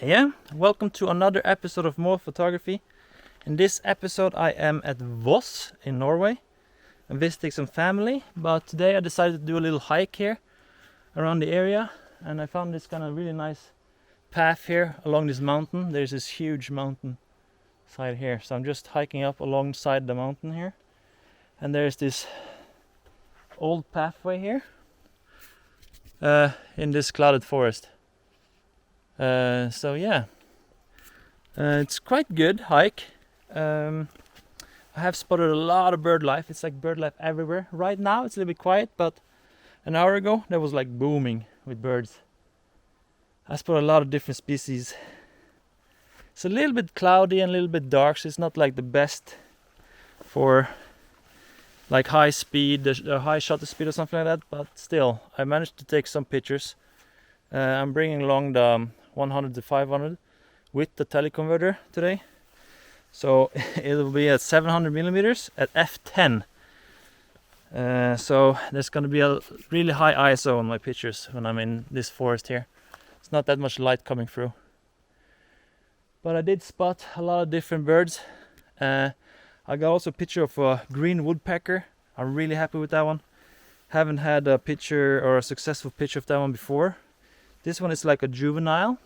Yeah, welcome to another episode of More Photography. In this episode I am at Voss in Norway. I'm visiting some family, but today I decided to do a little hike here around the area, and I found this kind of really nice path here along this mountain. There's this huge mountain side here, so I'm just hiking up alongside the mountain here, and there's this old pathway here in this clouded forest. So yeah, it's quite good hike. I have spotted a lot of bird life. It's like bird life everywhere. Right now it's a little bit quiet, but an hour ago there was like booming with birds. I spotted a lot of different species. It's a little bit cloudy and a little bit dark, so it's not like the best for like high speed, high shutter speed or something like that, but still I managed to take some pictures. I'm bringing along the 100 to 500 with the teleconverter today, so it will be at 700 millimeters at f10. So there's going to be a really high ISO on my pictures when I'm in this forest here. It's not that much light coming through, but I did spot a lot of different birds. I got also a picture of a green woodpecker. I'm really happy with that one. Haven't had a picture or a successful picture of that one before. This one is like a juvenile,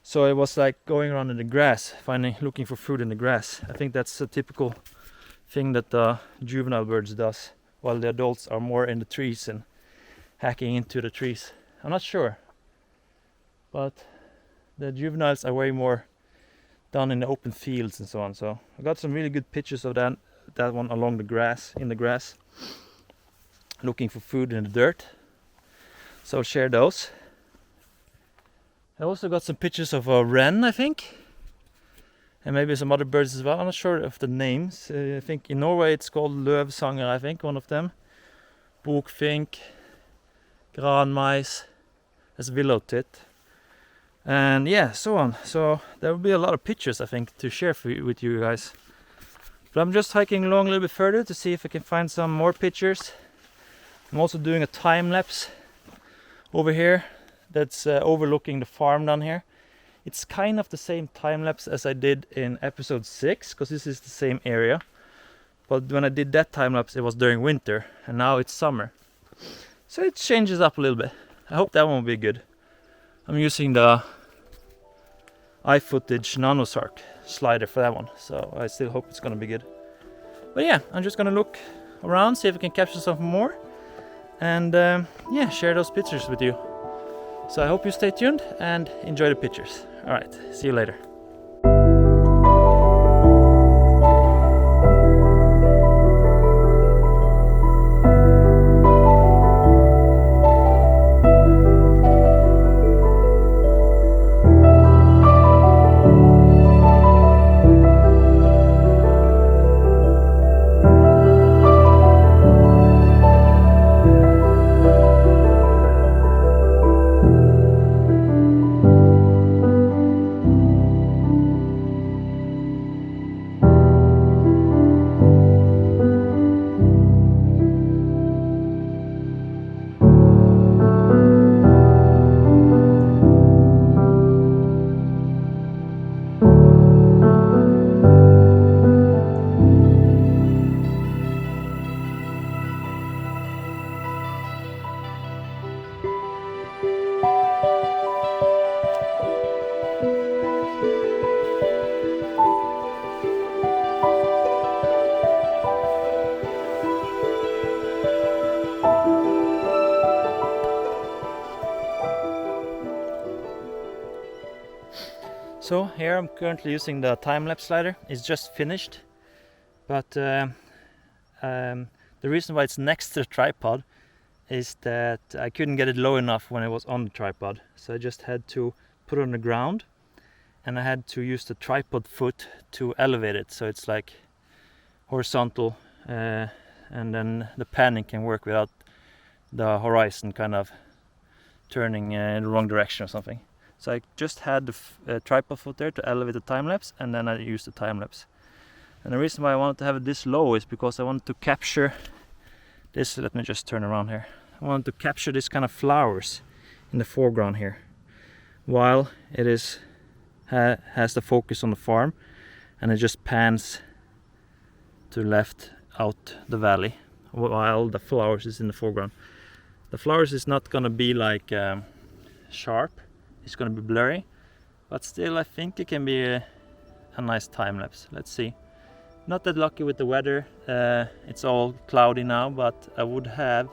so it was like going around in the grass, looking for food in the grass. I think that's a typical thing that the juvenile birds does, while the adults are more in the trees and hacking into the trees. I'm not sure, but the juveniles are way more down in the open fields and so on. So I got some really good pictures of that one along the grass, in the grass, looking for food in the dirt. So I'll share those. I also got some pictures of a wren, I think, and maybe some other birds as well. I'm not sure of the names. I think in Norway it's called løvsanger, I think, one of them. Bokfink, granmeis, there's willow tit, and yeah, so on. So there will be a lot of pictures, I think, to share with you guys. But I'm just hiking along a little bit further to see if I can find some more pictures. I'm also doing a time-lapse over here that's overlooking the farm down here. It's kind of the same time-lapse as I did in episode 6, because this is the same area. But when I did that time-lapse it was during winter, and now it's summer. So it changes up a little bit. I hope that one will be good. I'm using the iFootage Nano Shark slider for that one, so I still hope it's gonna be good. But yeah, I'm just gonna look around, see if I can capture something more, and yeah, share those pictures with you. So I hope you stay tuned and enjoy the pictures. Alright, see you later. So here I'm currently using the time-lapse slider. It's just finished, but the reason why it's next to the tripod is that I couldn't get it low enough when it was on the tripod, so I just had to put it on the ground, and I had to use the tripod foot to elevate it so it's like horizontal, and then the panning can work without the horizon kind of turning in the wrong direction or something. So I just had the tripod foot there to elevate the time-lapse, and then I used the time-lapse. And the reason why I wanted to have it this low is because I wanted to capture this. Let me just turn around here. I wanted to capture this kind of flowers in the foreground here. while it is has the focus on the farm, and it just pans to left out the valley while the flowers is in the foreground. The flowers is not gonna be like sharp, it's gonna be blurry, but still I think it can be a nice time lapse. Let's see. Not that lucky with the weather, it's all cloudy now, but I would have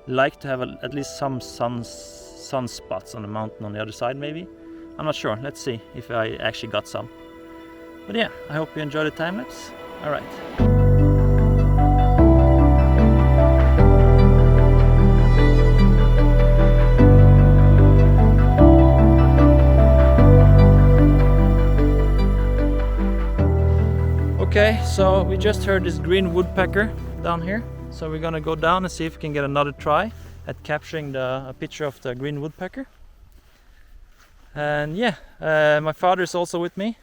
liked to have at least some sunspots on the mountain on the other side maybe. I'm not sure, let's see if I actually got some. But yeah, I hope you enjoy the time lapse. Alright. Okay, so we just heard this green woodpecker down here. So we're gonna go down and see if we can get another try at capturing a picture of the green woodpecker. And yeah, my father is also with me.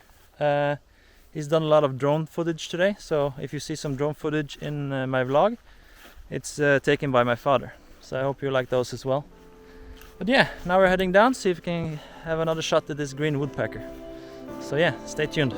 He's done a lot of drone footage today, so if you see some drone footage in my vlog, it's taken by my father. So I hope you like those as well. But yeah, now we're heading down, see if we can have another shot at this green woodpecker. So yeah, stay tuned.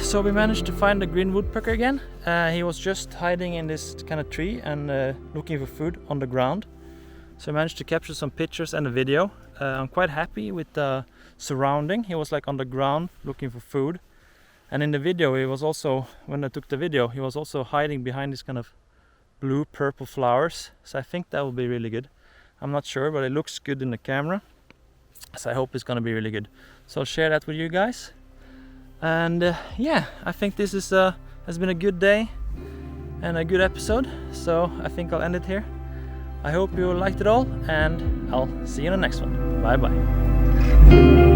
So we managed to find the green woodpecker again. He was just hiding in this kind of tree and looking for food on the ground. So I managed to capture some pictures and a video. I'm quite happy with the surrounding. He was like on the ground looking for food. And in the video, he was also, when I took the video, he was also hiding behind these kind of blue purple flowers. So I think that will be really good. I'm not sure, but it looks good in the camera. So I hope it's gonna be really good. So I'll share that with you guys. And yeah, I think this is has been a good day and a good episode, so I think I'll end it here. I hope you liked it all, and I'll see you in the next one. Bye bye.